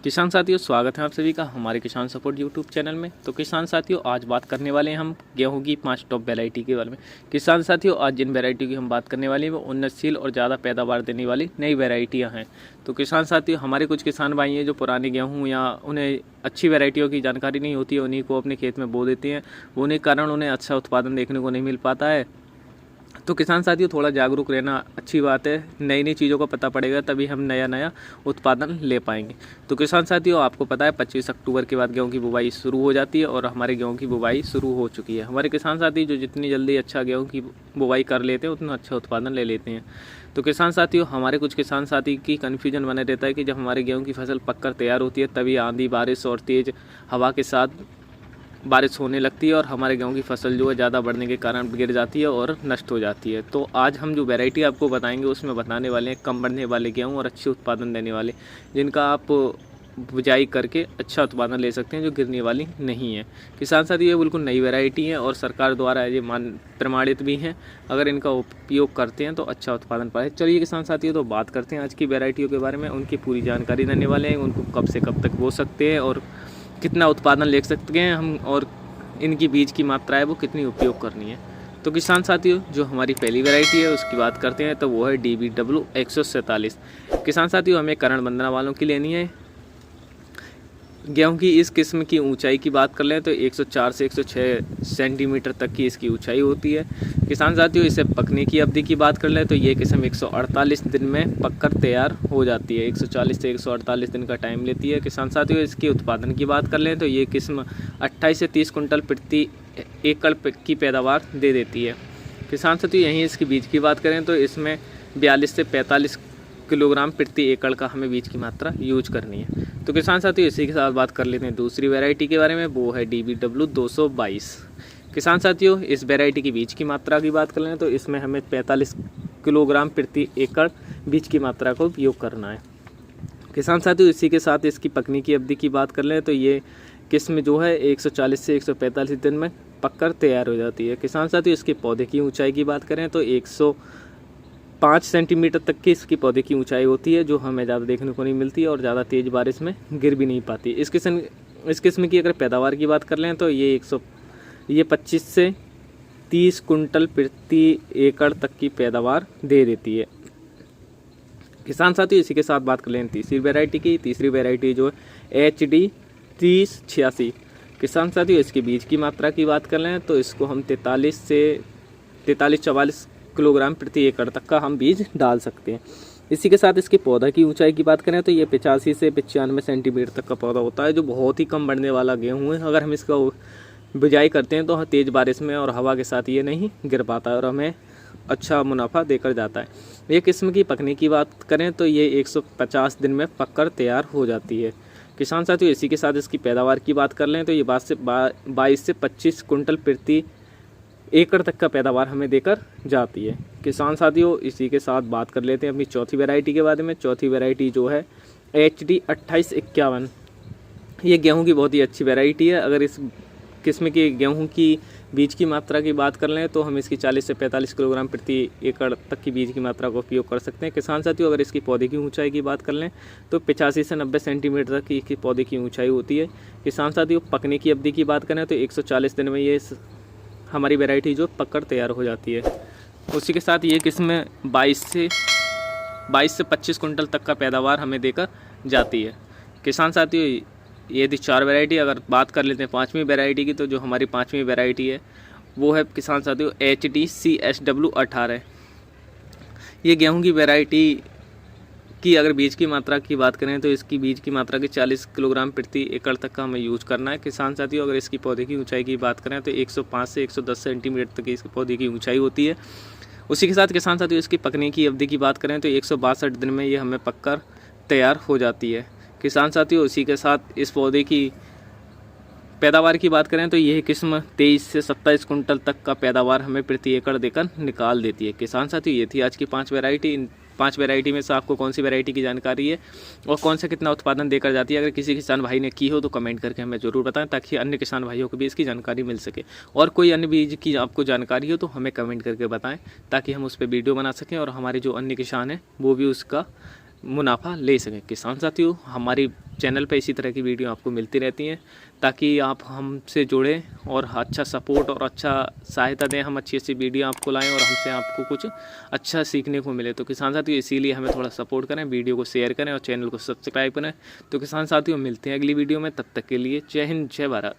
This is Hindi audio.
किसान साथियों, स्वागत है आप सभी का हमारे किसान सपोर्ट यूट्यूब चैनल में। तो किसान साथियों, आज बात करने वाले हैं हम गेहूं की 5 टॉप वैरायटी के बारे में। किसान साथियों, आज जिन वैरायटी की हम बात करने वाले हैं वो उन्नतशील और ज़्यादा पैदावार देने वाली नई वैरायटियां हैं। तो किसान साथियों, हमारे कुछ किसान भाई हैं जो पुराने गेहूँ या उन्हें अच्छी वैरायटियों की जानकारी नहीं होती है, उन्हीं को अपने खेत में बो देते हैं। उन्हीं कारण उन्हें अच्छा उत्पादन देखने को नहीं मिल पाता है। तो किसान साथियों, थोड़ा जागरूक रहना अच्छी बात है। नई नई चीज़ों का पता पड़ेगा तभी हम नया उत्पादन ले पाएंगे। तो किसान साथियों, आपको पता है 25 अक्टूबर के बाद गेहूं की बुवाई शुरू हो जाती है और हमारे गेहूं की बुवाई शुरू हो चुकी है। हमारे किसान साथी जो जितनी जल्दी अच्छा गेहूं की बुवाई कर लेते हैं उतना अच्छा उत्पादन ले लेते हैं। तो किसान साथियों, हमारे कुछ किसान साथी की कन्फ्यूजन बने रहता है कि जब हमारे गेहूँ की फसल पककर तैयार होती है तभी आंधी बारिश और तेज़ हवा के साथ बारिश होने लगती है और हमारे गेहूं की फसल जो है ज़्यादा बढ़ने के कारण गिर जाती है और नष्ट हो जाती है। तो आज हम जो वैरायटी आपको बताएंगे उसमें बताने वाले हैं कम बढ़ने वाले गेहूं और अच्छे उत्पादन देने वाले, जिनका आप बुआई करके अच्छा उत्पादन ले सकते हैं, जो गिरने वाली नहीं है। किसान साथी, ये बिल्कुल नई वैरायटी है और सरकार द्वारा ये प्रमाणित भी हैं। अगर इनका उपयोग करते हैं तो अच्छा उत्पादन पाए। चलिए किसान साथियों, तो बात करते हैं आज की वैरायटियों के बारे में। उनकी पूरी जानकारी देने वाले हैं, उनको कब से कब तक बो सकते हैं और कितना उत्पादन ले सकते हैं हम, और इनकी बीज की मात्रा है वो कितनी उपयोग करनी है। तो किसान साथियों, जो हमारी पहली वैरायटी है उसकी बात करते हैं तो वो है DBW 147। किसान साथियों, हमें करण वंदना वालों की लेनी है। गेहूं की इस किस्म की ऊंचाई की बात कर लें तो 104 से 106 सेंटीमीटर तक की इसकी ऊंचाई होती है। किसान साथियों, इसे पकने की अवधि की बात कर लें तो ये किस्म 148 दिन में पककर तैयार हो जाती है। 140 से 148 दिन का टाइम लेती है। किसान साथियों, इसके उत्पादन की बात कर लें तो ये किस्म 28 से 30 कुंटल प्रति एकड़ की पैदावार दे देती है। किसान साथियों, यहीं इसकी बीज की बात करें तो इसमें 42 से 45 किलोग्राम प्रति एकड़ का हमें बीज की मात्रा यूज करनी है। तो किसान साथियों, इसी के साथ बात कर लेते हैं दूसरी वैरायटी के बारे में, वो है DBW 222। किसान साथियों, इस वैरायटी की बीज की मात्रा की बात कर लें तो इसमें हमें 45 किलोग्राम प्रति एकड़ बीज की मात्रा को उपयोग करना है। किसान साथियों, इसी के साथ इसकी पकने की अवधि की बात कर लें तो ये किस्म जो है 140 से 145 दिन में पककर तैयार हो जाती है। किसान साथियों, इसके पौधे की ऊंचाई की बात करें तो 105 सेंटीमीटर तक की इसकी पौधे की ऊंचाई होती है, जो हमें ज़्यादा देखने को नहीं मिलती और ज़्यादा तेज़ बारिश में गिर भी नहीं पाती। इस किस्म की अगर पैदावार की बात कर लें तो ये 25 से 30 कुंटल प्रति एकड़ तक की पैदावार दे देती है। किसान साथियों, इसी के साथ बात कर लें तीसरी वैरायटी की। तीसरी वैरायटी जो है HD 3086। किसान साथियों, इसकी बीज की मात्रा की बात कर लें तो इसको हम 43 किलोग्राम प्रति एकड़ तक का हम बीज डाल सकते हैं। इसी के साथ इसके पौधा की ऊंचाई की बात करें तो ये 85 से 95 सेंटीमीटर तक का पौधा होता है, जो बहुत ही कम बढ़ने वाला गेहूँ है। अगर हम इसका बिजाई करते हैं तो तेज़ बारिश में और हवा के साथ ये नहीं गिर पाता है और हमें अच्छा मुनाफा देकर जाता है। ये किस्म की पकने की बात करें तो ये 150 दिन में पककर तैयार हो जाती है। किसान साथियों, इसी के साथ इसकी पैदावार की बात कर लें तो ये 22 से 25 कुंटल प्रति एकड़ तक का पैदावार हमें देकर जाती है। किसान साथियों, इसी के साथ बात कर लेते हैं अपनी चौथी वैरायटी के बारे में। चौथी वैरायटी जो है HD 2851। ये गेहूं की बहुत ही अच्छी वैरायटी है। अगर इस किस्म के गेहूं की बीज की मात्रा की बात कर लें तो हम इसकी 40 से 45 किलोग्राम प्रति एकड़ तक की बीज की मात्रा का उपयोग कर सकते हैं। किसान साथियों, अगर इसकी पौधे की ऊंचाई की बात कर लें तो 85 से 90 सेंटीमीटर तक की पौधे की ऊंचाई होती है। किसान साथियों, पकने की अवधि की बात करें तो 140 दिन में ये हमारी वैरायटी जो पककर तैयार हो जाती है। उसी के साथ ये किस्म 22 से 25 कुंटल तक का पैदावार हमें देकर जाती है। किसान साथियों, ये थी 4 वैरायटी। अगर बात कर लेते हैं 5वीं वैरायटी की, तो जो हमारी 5वीं वैरायटी है वो है किसान साथियों HD CSW 18। ये गेहूं की वैरायटी की अगर बीज की मात्रा की बात करें तो इसकी बीज की मात्रा की 40 किलोग्राम प्रति एकड़ तक का हमें यूज करना है। किसान साथियों, अगर इसकी पौधे की ऊंचाई की बात करें तो 105 से 110 सेंटीमीटर तक की इसके पौधे की ऊंचाई होती है। उसी के साथ किसान साथियों, इसकी पकने की अवधि की बात करें तो 162 दिन में ये हमें पककर तैयार हो जाती है। किसान साथियों, उसी के साथ इस पौधे की पैदावार की बात करें तो यह किस्म 23 से 27 कुंटल तक का पैदावार हमें प्रति एकड़ देकर निकाल देती है। किसान साथियों, ये थी आज की 5 वैरायटी। इन 5 वैरायटी में से आपको कौन सी वैरायटी की जानकारी है और कौन सा कितना उत्पादन देकर जाती है, अगर किसी किसान भाई ने की हो तो कमेंट करके हमें ज़रूर बताएं, ताकि अन्य किसान भाइयों को भी इसकी जानकारी मिल सके। और कोई अन्य बीज की आपको जानकारी हो तो हमें कमेंट करके बताएं, ताकि हम उस पर वीडियो बना सकें और हमारे जो अन्य किसान हैं वो भी उसका मुनाफा ले सकें। किसान साथियों, हमारी चैनल पे इसी तरह की वीडियो आपको मिलती रहती हैं ताकि आप हमसे जुड़ें और अच्छा सपोर्ट और अच्छा सहायता दें। हम अच्छी वीडियो आपको लाएं और हमसे आपको कुछ अच्छा सीखने को मिले। तो किसान साथियों, इसीलिए हमें थोड़ा सपोर्ट करें, वीडियो को शेयर करें और चैनल को सब्सक्राइब करें। तो किसान साथियों, मिलते हैं अगली वीडियो में, तब तक के लिए जय हिंद, जय भारत।